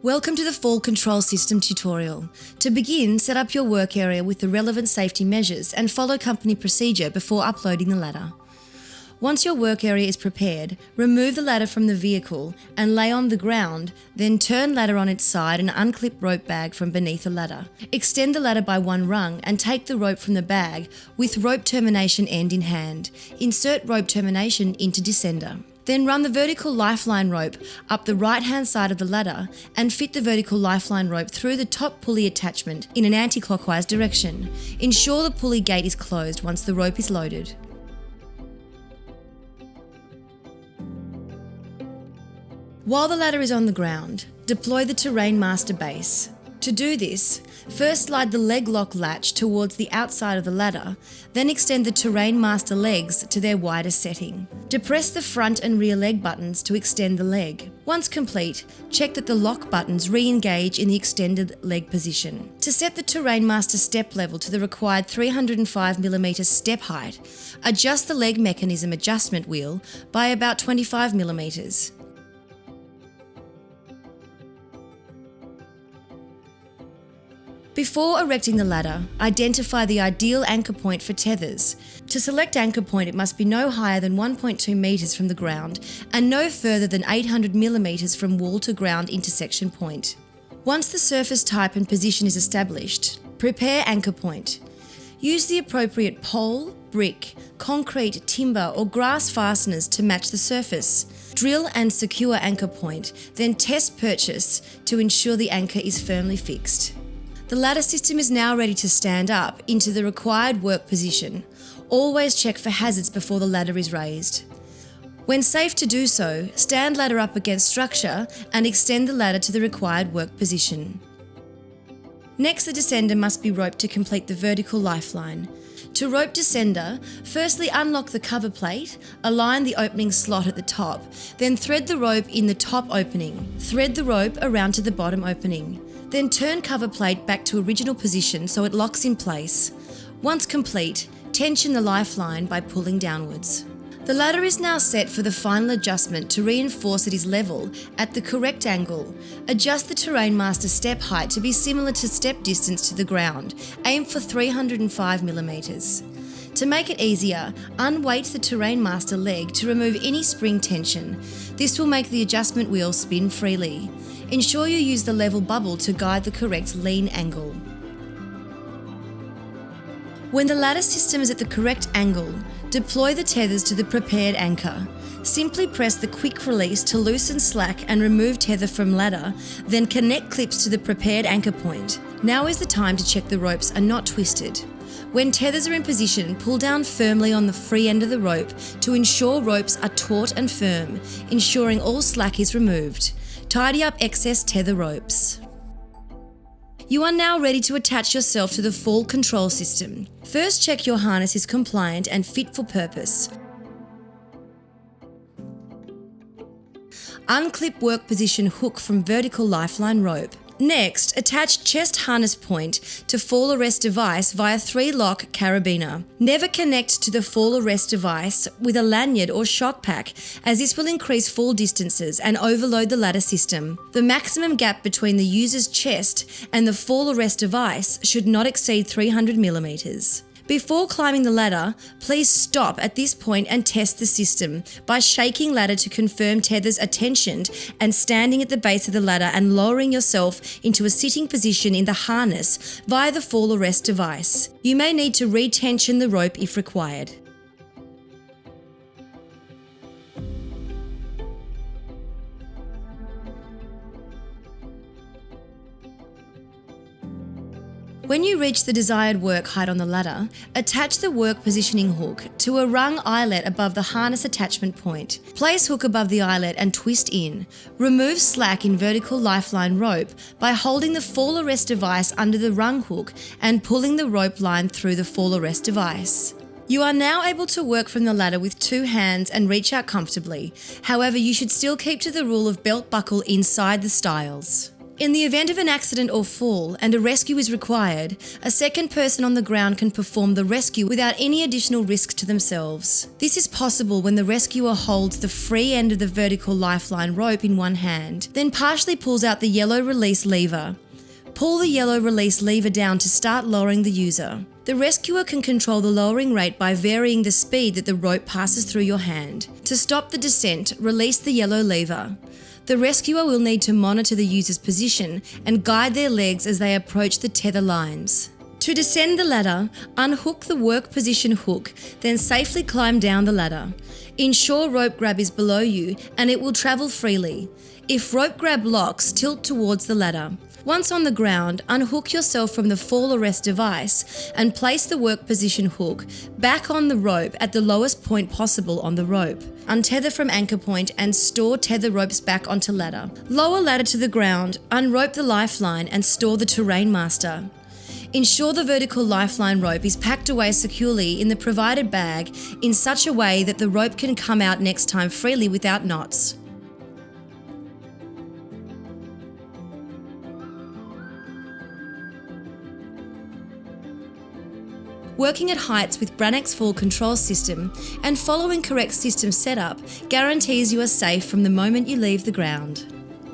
Welcome to the Fall Control System tutorial. To begin, set up your work area with the relevant safety measures and follow company procedure before uploading the ladder. Once your work area is prepared, remove the ladder from the vehicle and lay on the ground, then turn ladder on its side and unclip rope bag from beneath the ladder. Extend the ladder by one rung and take the rope from the bag with rope termination end in hand. Insert rope termination into descender. Then run the vertical lifeline rope up the right-hand side of the ladder and fit the vertical lifeline rope through the top pulley attachment in an anti-clockwise direction. Ensure the pulley gate is closed once the rope is loaded. While the ladder is on the ground, deploy the Terrain Master base. To do this, first slide the leg lock latch towards the outside of the ladder, then extend the Terrain Master legs to their widest setting. Depress the front and rear leg buttons to extend the leg. Once complete, check that the lock buttons re-engage in the extended leg position. To set the Terrain Master step level to the required 305mm step height, adjust the leg mechanism adjustment wheel by about 25mm. Before erecting the ladder, identify the ideal anchor point for tethers. To select anchor point, it must be no higher than 1.2 metres from the ground and no further than 800mm from wall to ground intersection point. Once the surface type and position is established, prepare anchor point. Use the appropriate pole, brick, concrete, timber or grass fasteners to match the surface. Drill and secure anchor point, then test purchase to ensure the anchor is firmly fixed. The ladder system is now ready to stand up into the required work position. Always check for hazards before the ladder is raised. When safe to do so, stand ladder up against structure and extend the ladder to the required work position. Next, the descender must be roped to complete the vertical lifeline. To rope descender, firstly unlock the cover plate, align the opening slot at the top, then thread the rope in the top opening. Thread the rope around to the bottom opening. Then turn cover plate back to original position so it locks in place. Once complete, tension the lifeline by pulling downwards. The ladder is now set for the final adjustment to reinforce it is level at the correct angle. Adjust the Terrain Master step height to be similar to step distance to the ground. Aim for 305mm. To make it easier, unweight the Terrain Master leg to remove any spring tension. This will make the adjustment wheel spin freely. Ensure you use the level bubble to guide the correct lean angle. When the ladder system is at the correct angle, deploy the tethers to the prepared anchor. Simply press the quick release to loosen slack and remove tether from ladder, then connect clips to the prepared anchor point. Now is the time to check the ropes are not twisted. When tethers are in position, pull down firmly on the free end of the rope to ensure ropes are taut and firm, ensuring all slack is removed. Tidy up excess tether ropes. You are now ready to attach yourself to the Fall Control System. First, check your harness is compliant and fit for purpose. Unclip work position hook from vertical lifeline rope. Next, attach chest harness point to fall arrest device via 3-lock carabiner. Never connect to the fall arrest device with a lanyard or shock pack, as this will increase fall distances and overload the ladder system. The maximum gap between the user's chest and the fall arrest device should not exceed 300mm. Before climbing the ladder, please stop at this point and test the system by shaking ladder to confirm tethers are tensioned and standing at the base of the ladder and lowering yourself into a sitting position in the harness via the fall arrest device. You may need to re-tension the rope if required. When you reach the desired work height on the ladder, attach the work positioning hook to a rung eyelet above the harness attachment point. Place hook above the eyelet and twist in. Remove slack in vertical lifeline rope by holding the fall arrest device under the rung hook and pulling the rope line through the fall arrest device. You are now able to work from the ladder with 2 hands and reach out comfortably. However, you should still keep to the rule of belt buckle inside the stiles. In the event of an accident or fall and a rescue is required, a second person on the ground can perform the rescue without any additional risk to themselves. This is possible when the rescuer holds the free end of the vertical lifeline rope in one hand, then partially pulls out the yellow release lever. Pull the yellow release lever down to start lowering the user. The rescuer can control the lowering rate by varying the speed that the rope passes through your hand. To stop the descent, release the yellow lever. The rescuer will need to monitor the user's position and guide their legs as they approach the tether lines. To descend the ladder, unhook the work position hook, then safely climb down the ladder. Ensure rope grab is below you and it will travel freely. If rope grab locks, tilt towards the ladder. Once on the ground, unhook yourself from the fall arrest device and place the work position hook back on the rope at the lowest point possible on the rope. Untether from anchor point and store tether ropes back onto ladder. Lower ladder to the ground, unrope the lifeline and store the terrain master. Ensure the vertical lifeline rope is packed away securely in the provided bag in such a way that the rope can come out next time freely without knots. Working at heights with Branex Fall Control System and following correct system setup guarantees you are safe from the moment you leave the ground.